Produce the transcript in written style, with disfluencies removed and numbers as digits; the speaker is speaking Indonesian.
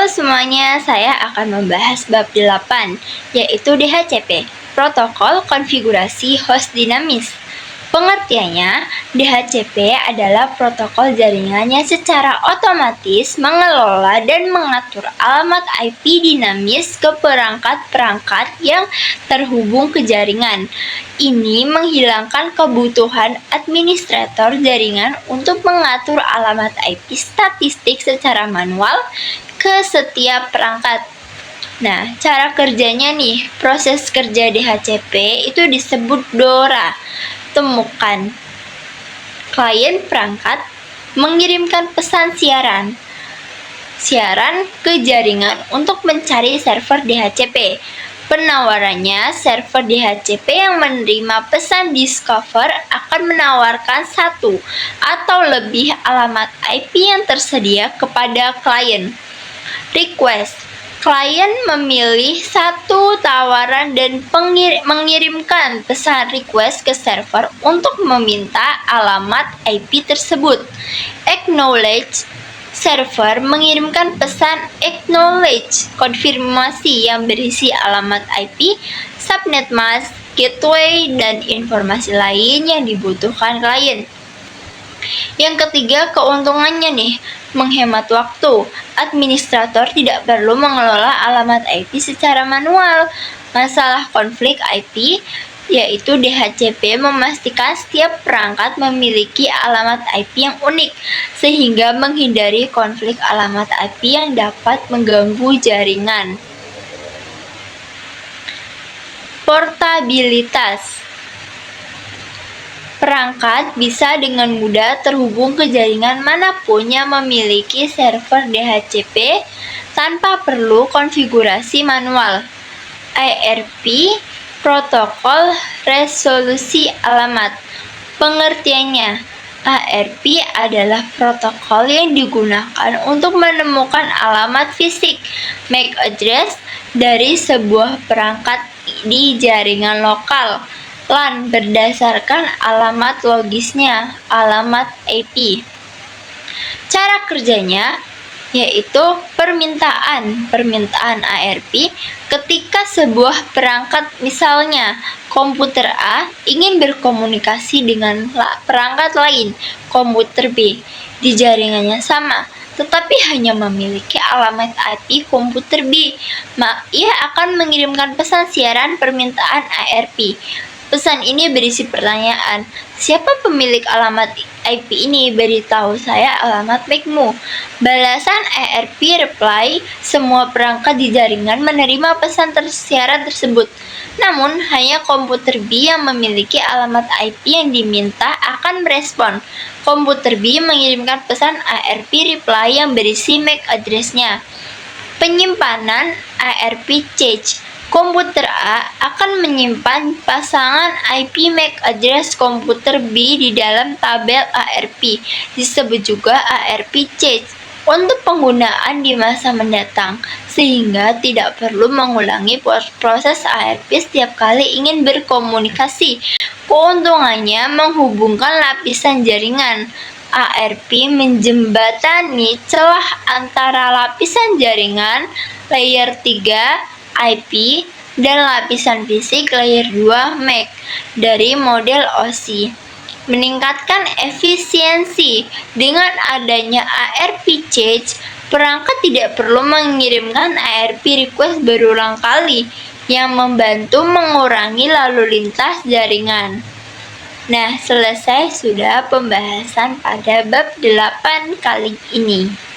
Halo semuanya, saya akan membahas bab 8, yaitu DHCP, Protokol Konfigurasi Host Dinamis. Pengertiannya, DHCP adalah protokol jaringan yang secara otomatis mengelola dan mengatur alamat IP dinamis ke perangkat-perangkat yang terhubung ke jaringan. Ini menghilangkan kebutuhan administrator jaringan untuk mengatur alamat IP statistik secara manual ke setiap perangkat. Nah, cara kerjanya nih, proses kerja DHCP itu disebut DORA. Temukan klien perangkat mengirimkan pesan siaran ke jaringan untuk mencari server DHCP. Penawarannya, server DHCP yang menerima pesan discover akan menawarkan satu atau lebih alamat IP yang tersedia kepada klien. Request. Klien memilih satu tawaran dan mengirimkan pesan request ke server untuk meminta alamat IP tersebut. Acknowledge. Server mengirimkan pesan acknowledge konfirmasi yang berisi alamat IP, subnet mask, gateway, dan informasi lain yang dibutuhkan klien. Yang ketiga, keuntungannya nih, menghemat waktu. Administrator tidak perlu mengelola alamat IP secara manual. Masalah konflik IP, yaitu DHCP memastikan setiap perangkat memiliki alamat IP yang unik, sehingga menghindari konflik alamat IP yang dapat mengganggu jaringan. Portabilitas. Perangkat bisa dengan mudah terhubung ke jaringan manapun yang memiliki server DHCP tanpa perlu konfigurasi manual. ARP, Protokol Resolusi Alamat. Pengertiannya, ARP adalah protokol yang digunakan untuk menemukan alamat fisik MAC address dari sebuah perangkat di jaringan lokal. LAN berdasarkan alamat logisnya, alamat IP. Cara kerjanya yaitu permintaan ARP ketika sebuah perangkat, misalnya komputer A ingin berkomunikasi dengan perangkat lain, komputer B, di jaringannya sama, tetapi hanya memiliki alamat IP komputer B, ia akan mengirimkan pesan siaran permintaan ARP. Pesan ini berisi pertanyaan, siapa pemilik alamat IP ini? Beritahu saya alamat MAC-mu. Balasan ARP reply, semua perangkat di jaringan menerima pesan siaran tersebut. Namun, hanya komputer B yang memiliki alamat IP yang diminta akan merespon. Komputer B mengirimkan pesan ARP reply yang berisi MAC address-nya. Penyimpanan ARP cache. Komputer A akan menyimpan pasangan IP MAC address komputer B di dalam tabel ARP, disebut juga ARP cache, untuk penggunaan di masa mendatang, sehingga tidak perlu mengulangi proses ARP setiap kali ingin berkomunikasi. Keuntungannya menghubungkan lapisan jaringan. ARP menjembatani celah antara lapisan jaringan layer 3 IP dan lapisan fisik layer 2 MAC dari model OSI. Meningkatkan efisiensi. Dengan adanya ARP cache, perangkat tidak perlu mengirimkan ARP request berulang kali, yang membantu mengurangi lalu lintas jaringan. Nah, selesai sudah pembahasan pada bab 8 kali ini.